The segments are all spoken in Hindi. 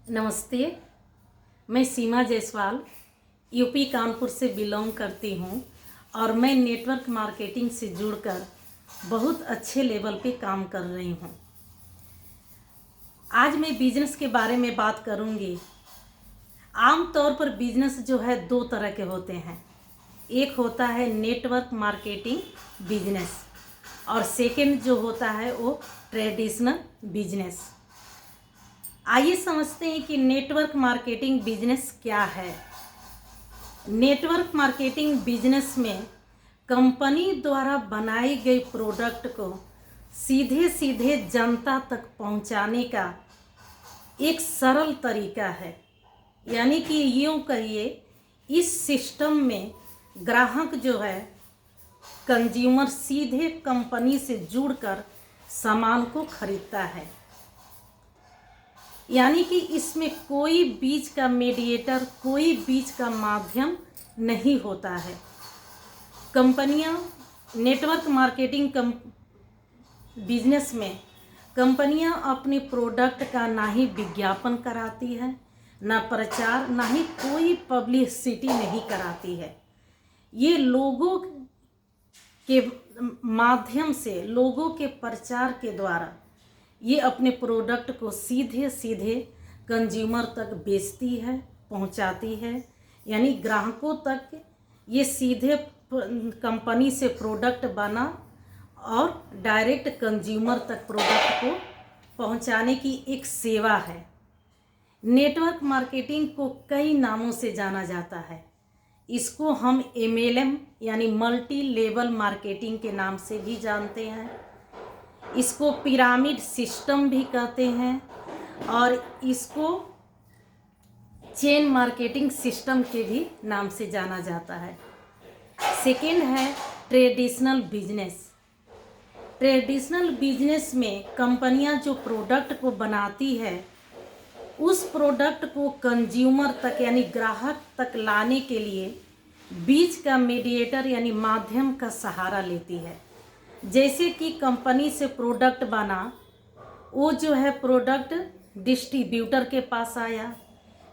नमस्ते। मैं सीमा जायसवाल यूपी कानपुर से बिलोंग करती हूँ और मैं नेटवर्क मार्केटिंग से जुड़कर बहुत अच्छे लेवल पे काम कर रही हूँ। आज मैं बिजनेस के बारे में बात करूँगी। आम तौर पर बिजनेस जो है दो तरह के होते हैं। एक होता है नेटवर्क मार्केटिंग बिजनेस और सेकंड जो होता है वो ट्रेडिशनल बिजनेस। आइए समझते हैं कि नेटवर्क मार्केटिंग बिजनेस क्या है। नेटवर्क मार्केटिंग बिजनेस में कंपनी द्वारा बनाई गई प्रोडक्ट को सीधे सीधे जनता तक पहुंचाने का एक सरल तरीका है। यानी कि यूँ कहिए, इस सिस्टम में ग्राहक जो है कंज्यूमर सीधे कंपनी से जुड़कर सामान को खरीदता है। यानी कि इसमें कोई बीच का मीडिएटर, कोई बीच का माध्यम नहीं होता है। कंपनियां नेटवर्क मार्केटिंग बिजनेस में कंपनियां अपने प्रोडक्ट का ना ही विज्ञापन कराती है, ना प्रचार, ना ही कोई पब्लिसिटी नहीं कराती है। ये लोगों के माध्यम से, लोगों के प्रचार के द्वारा ये अपने प्रोडक्ट को सीधे सीधे कंज्यूमर तक बेचती है, पहुंचाती है। यानी ग्राहकों तक ये सीधे कंपनी से प्रोडक्ट बना और डायरेक्ट कंज्यूमर तक प्रोडक्ट को पहुंचाने की एक सेवा है। नेटवर्क मार्केटिंग को कई नामों से जाना जाता है। इसको हम MLM यानी मल्टी लेवल मार्केटिंग के नाम से भी जानते हैं। इसको पिरामिड सिस्टम भी कहते हैं और इसको चेन मार्केटिंग सिस्टम के भी नाम से जाना जाता है। सेकेंड है ट्रेडिशनल बिजनेस। ट्रेडिशनल बिजनेस में कंपनियां जो प्रोडक्ट को बनाती है, उस प्रोडक्ट को कंज्यूमर तक यानी ग्राहक तक लाने के लिए बीच का मीडिएटर यानी माध्यम का सहारा लेती है। जैसे कि कंपनी से प्रोडक्ट बना, वो जो है प्रोडक्ट डिस्ट्रीब्यूटर के पास आया,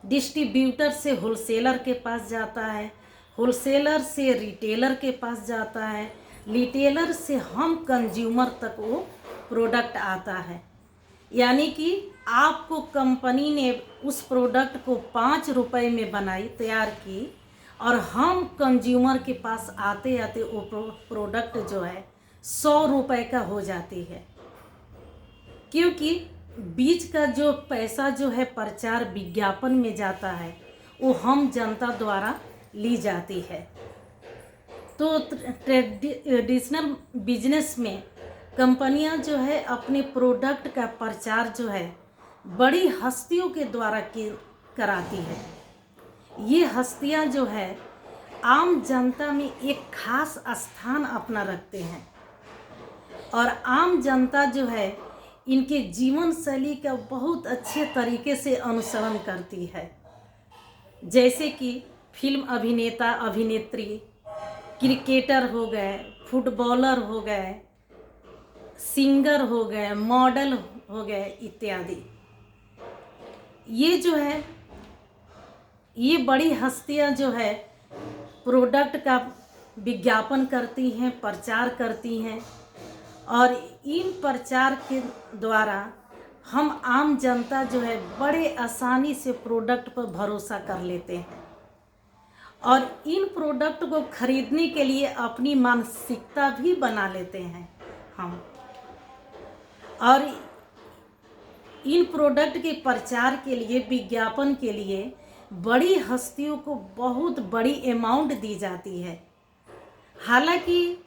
डिस्ट्रीब्यूटर से होलसेलर के पास जाता है, होलसेलर से रिटेलर के पास जाता है, रिटेलर से हम कंज्यूमर तक वो प्रोडक्ट आता है। यानी कि आपको कंपनी ने उस प्रोडक्ट को 5 रुपए में बनाई, तैयार की, और हम कंज्यूमर के पास आते आते वो प्रोडक्ट जो है 100 रुपए का हो जाती है। क्योंकि बीच का जो पैसा जो है प्रचार विज्ञापन में जाता है, वो हम जनता द्वारा ली जाती है। तो ट्रेडिशनल बिजनेस में कंपनियां जो है अपने प्रोडक्ट का प्रचार जो है बड़ी हस्तियों के द्वारा कराती है। ये हस्तियां जो है आम जनता में एक खास स्थान अपना रखते हैं और आम जनता जो है इनके जीवन शैली का बहुत अच्छे तरीके से अनुसरण करती है। जैसे कि फिल्म अभिनेता, अभिनेत्री, क्रिकेटर हो गए, फुटबॉलर हो गए, सिंगर हो गए, मॉडल हो गए इत्यादि। ये जो है ये बड़ी हस्तियां जो है प्रोडक्ट का विज्ञापन करती हैं, प्रचार करती हैं और इन प्रचार के द्वारा हम आम जनता जो है बड़े आसानी से प्रोडक्ट पर भरोसा कर लेते हैं और इन प्रोडक्ट को खरीदने के लिए अपनी मानसिकता भी बना लेते हैं हम। और इन प्रोडक्ट के प्रचार के लिए, विज्ञापन के लिए बड़ी हस्तियों को बहुत बड़ी अमाउंट दी जाती है। हालांकि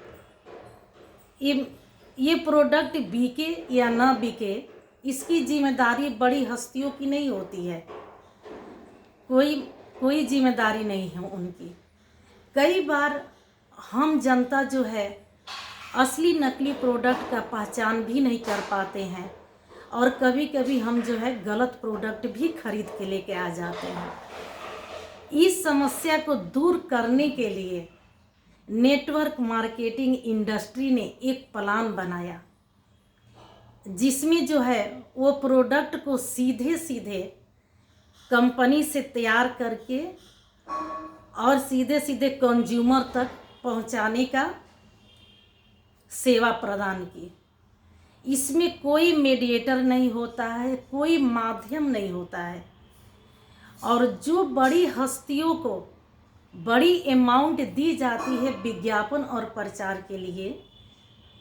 ये प्रोडक्ट बिके या ना बिके, इसकी जिम्मेदारी बड़ी हस्तियों की नहीं होती है। कोई जिम्मेदारी नहीं है उनकी। कई बार हम जनता जो है असली नकली प्रोडक्ट का पहचान भी नहीं कर पाते हैं और कभी कभी हम जो है गलत प्रोडक्ट भी खरीद के लेके आ जाते हैं। इस समस्या को दूर करने के लिए नेटवर्क मार्केटिंग इंडस्ट्री ने एक प्लान बनाया, जिसमें जो है वो प्रोडक्ट को सीधे सीधे कंपनी से तैयार करके और सीधे सीधे कंज्यूमर तक पहुंचाने का सेवा प्रदान की। इसमें कोई मीडिएटर नहीं होता है, कोई माध्यम नहीं होता है। और जो बड़ी हस्तियों को बड़ी अमाउंट दी जाती है विज्ञापन और प्रचार के लिए,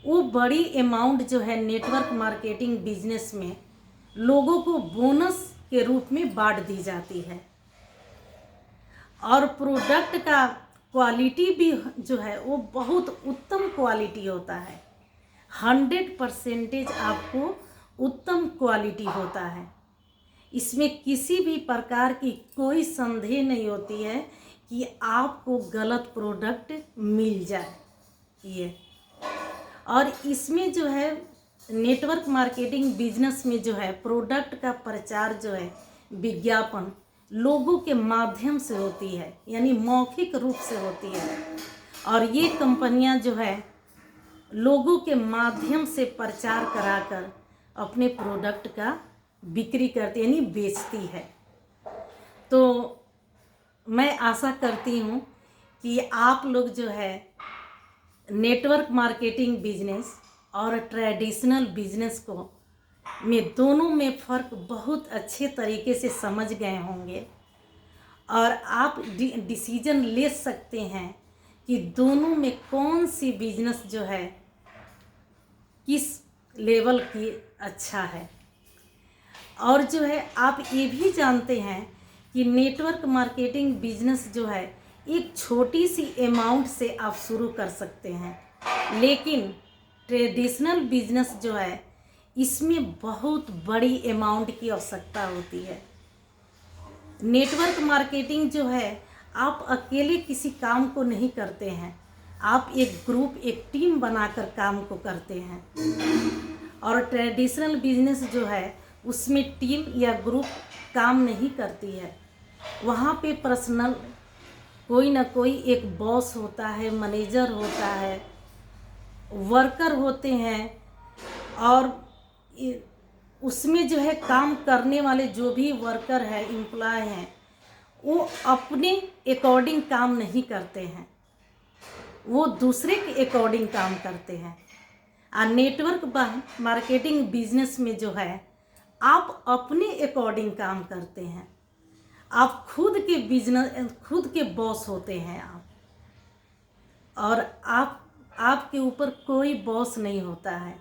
वो बड़ी अमाउंट जो है नेटवर्क मार्केटिंग बिजनेस में लोगों को बोनस के रूप में बांट दी जाती है। और प्रोडक्ट का क्वालिटी भी जो है वो बहुत उत्तम क्वालिटी होता है। 100% आपको उत्तम क्वालिटी होता है। इसमें किसी भी प्रकार की कोई संदेह नहीं होती है कि आपको गलत प्रोडक्ट मिल जाए ये। और इसमें जो है नेटवर्क मार्केटिंग बिजनेस में जो है प्रोडक्ट का प्रचार जो है विज्ञापन लोगों के माध्यम से होती है, यानी मौखिक रूप से होती है। और ये कंपनियां जो है लोगों के माध्यम से प्रचार कराकर अपने प्रोडक्ट का बिक्री करती यानी बेचती है। तो मैं आशा करती हूँ कि आप लोग जो है नेटवर्क मार्केटिंग बिजनेस और ट्रेडिशनल बिजनेस को में दोनों में फ़र्क बहुत अच्छे तरीके से समझ गए होंगे और आप डिसीजन ले सकते हैं कि दोनों में कौन सी बिजनेस जो है किस लेवल की अच्छा है। और जो है आप ये भी जानते हैं कि नेटवर्क मार्केटिंग बिजनेस जो है एक छोटी सी अमाउंट से आप शुरू कर सकते हैं, लेकिन ट्रेडिशनल बिजनेस जो है इसमें बहुत बड़ी अमाउंट की आवश्यकता होती है। नेटवर्क मार्केटिंग जो है आप अकेले किसी काम को नहीं करते हैं, आप एक ग्रुप एक टीम बनाकर काम को करते हैं। और ट्रेडिशनल बिजनेस जो है उसमें टीम या ग्रुप काम नहीं करती है, वहाँ पे पर्सनल कोई ना कोई एक बॉस होता है, मैनेजर होता है, वर्कर होते हैं। और उसमें जो है काम करने वाले जो भी वर्कर है, एम्प्लॉय हैं, वो अपने अकॉर्डिंग काम नहीं करते हैं, वो दूसरे के अकॉर्डिंग काम करते हैं। और नेटवर्क मार्केटिंग बिजनेस में जो है आप अपने अकॉर्डिंग काम करते हैं, आप खुद के बिजनेस खुद के बॉस होते हैं आप। और आपके ऊपर कोई बॉस नहीं होता है।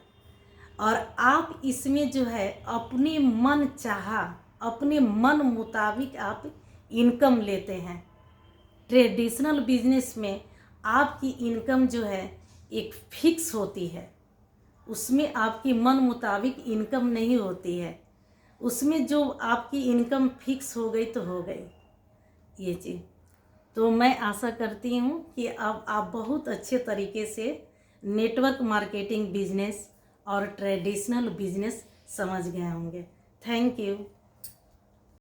और आप इसमें जो है अपने मन चाहा अपने मन मुताबिक आप इनकम लेते हैं। ट्रेडिशनल बिजनेस में आपकी इनकम जो है एक फिक्स होती है, उसमें आपकी मन मुताबिक इनकम नहीं होती है। उसमें जो आपकी इनकम फिक्स हो गई तो हो गई ये चीज़। तो मैं आशा करती हूँ कि अब आप बहुत अच्छे तरीके से नेटवर्क मार्केटिंग बिजनेस और ट्रेडिशनल बिजनेस समझ गए होंगे। Thank you.